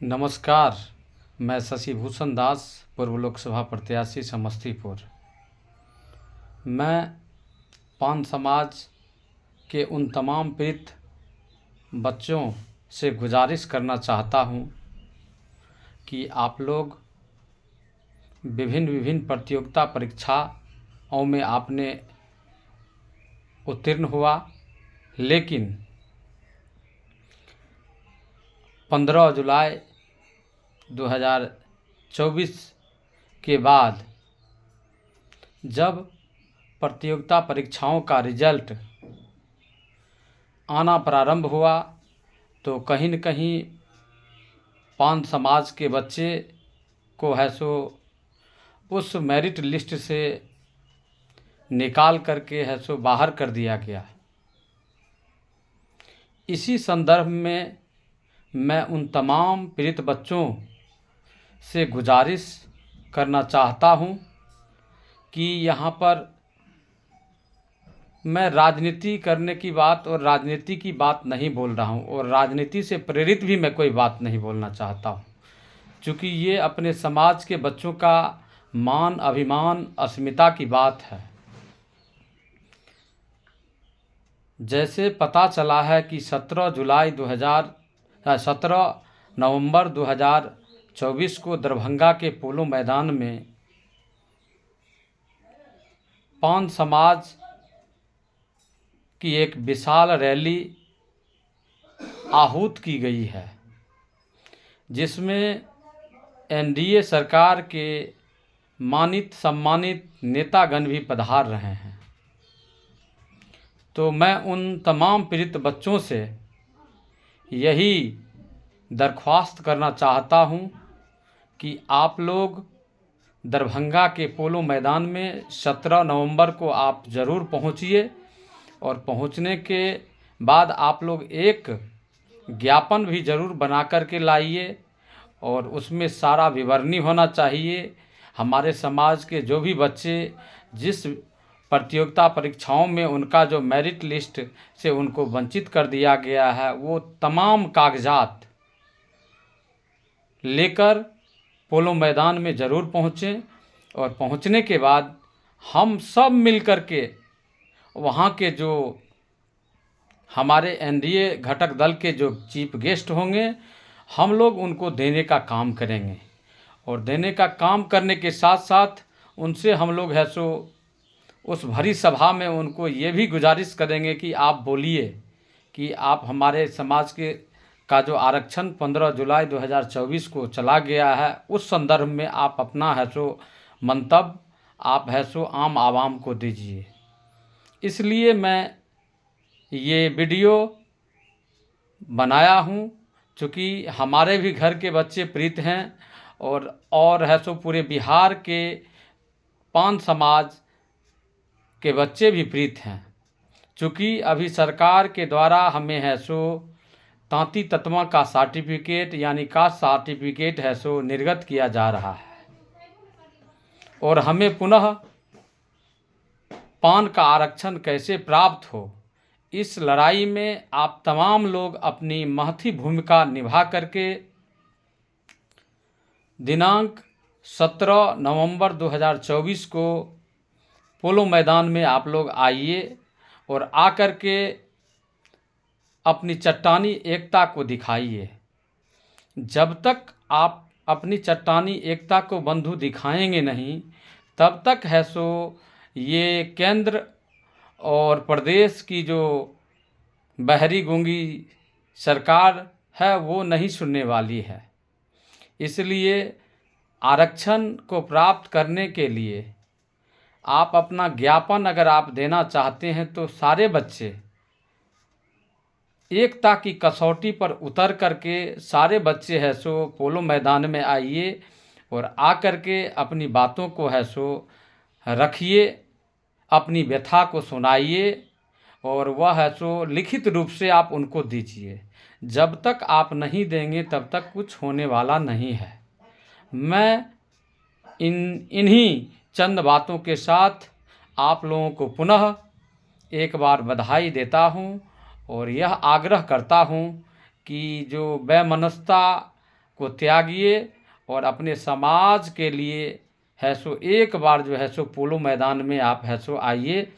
नमस्कार। मैं शशिभूषण दास, पूर्व लोकसभा प्रत्याशी समस्तीपुर। मैं पान समाज के उन तमाम पीड़ित बच्चों से गुजारिश करना चाहता हूं कि आप लोग विभिन्न प्रतियोगिता परीक्षाओं में आपने उत्तीर्ण हुआ, लेकिन 15 जुलाई 2024 के बाद जब प्रतियोगिता परीक्षाओं का रिजल्ट आना प्रारंभ हुआ तो कहीं न कहीं पान समाज के बच्चे को है सो उस मेरिट लिस्ट से निकाल करके है सो बाहर कर दिया गया। इसी संदर्भ में मैं उन तमाम पीड़ित बच्चों से गुजारिश करना चाहता हूं कि यहाँ पर मैं राजनीति करने की बात और राजनीति की बात नहीं बोल रहा हूं, और राजनीति से प्रेरित भी मैं कोई बात नहीं बोलना चाहता हूं, क्योंकि ये अपने समाज के बच्चों का मान, अभिमान, अस्मिता की बात है। जैसे पता चला है कि 17 नवंबर 2024 को दरभंगा के पोलो मैदान में पान समाज की एक विशाल रैली आहूत की गई है, जिसमें एनडीए सरकार के मानित सम्मानित नेतागण भी पधार रहे हैं। तो मैं उन तमाम पीड़ित बच्चों से यही दरख्वास्त करना चाहता हूं कि आप लोग दरभंगा के पोलो मैदान में 17 नवंबर को आप ज़रूर पहुंचिए, और पहुंचने के बाद आप लोग एक ज्ञापन भी ज़रूर बना कर के लाइए, और उसमें सारा विवरणी होना चाहिए। हमारे समाज के जो भी बच्चे जिस प्रतियोगिता परीक्षाओं में उनका जो मेरिट लिस्ट से उनको वंचित कर दिया गया है, वो तमाम कागजात लेकर पोलो मैदान में ज़रूर पहुँचें, और पहुँचने के बाद हम सब मिलकर के वहाँ के जो हमारे एनडीए घटक दल के जो चीफ गेस्ट होंगे, हम लोग उनको देने का काम करेंगे। और देने का काम करने के साथ साथ उनसे हम लोग है सो उस भरी सभा में उनको ये भी गुजारिश करेंगे कि आप बोलिए कि आप हमारे समाज का जो आरक्षण 15 जुलाई 2024 को चला गया है, उस संदर्भ में आप अपना है सो मंतव्य आप है सो आम आवाम को दीजिए। इसलिए मैं ये वीडियो बनाया हूँ, चूँकि हमारे भी घर के बच्चे प्रीत हैं, और है सो पूरे बिहार के पान समाज के बच्चे भी प्रीत हैं। चूँकि अभी सरकार के द्वारा हमें है सो तांती तत्वा का सर्टिफिकेट यानी कास्ट सर्टिफिकेट है सो निर्गत किया जा रहा है, और हमें पुनः पान का आरक्षण कैसे प्राप्त हो, इस लड़ाई में आप तमाम लोग अपनी महती भूमिका निभा करके दिनांक 17 नवंबर 2024 को पोलो मैदान में आप लोग आइए, और आकर के अपनी चट्टानी एकता को दिखाइए। जब तक आप अपनी चट्टानी एकता को बंधु दिखाएंगे नहीं, तब तक है सो ये केंद्र और प्रदेश की जो बहरी गूंगी सरकार है वो नहीं सुनने वाली है। इसलिए आरक्षण को प्राप्त करने के लिए आप अपना ज्ञापन अगर आप देना चाहते हैं तो सारे बच्चे एकता की कसौटी पर उतर करके सारे बच्चे है सो पोलो मैदान में आइए, और आकर के अपनी बातों को है सो रखिए, अपनी व्यथा को सुनाइए, और वह है सो लिखित रूप से आप उनको दीजिए। जब तक आप नहीं देंगे तब तक कुछ होने वाला नहीं है। मैं इन्हीं चंद बातों के साथ आप लोगों को पुनः एक बार बधाई देता हूं, और यह आग्रह करता हूं कि जो वैमनस्यता को त्यागिए और अपने समाज के लिए है सो एक बार जो है सो पोलो मैदान में आप है सो आइए।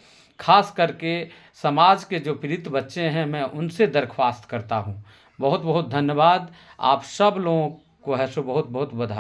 खास करके समाज के जो पीड़ित बच्चे हैं, मैं उनसे दरख्वास्त करता हूँ। बहुत बहुत धन्यवाद। आप सब लोगों को है सो बहुत बहुत बधाई।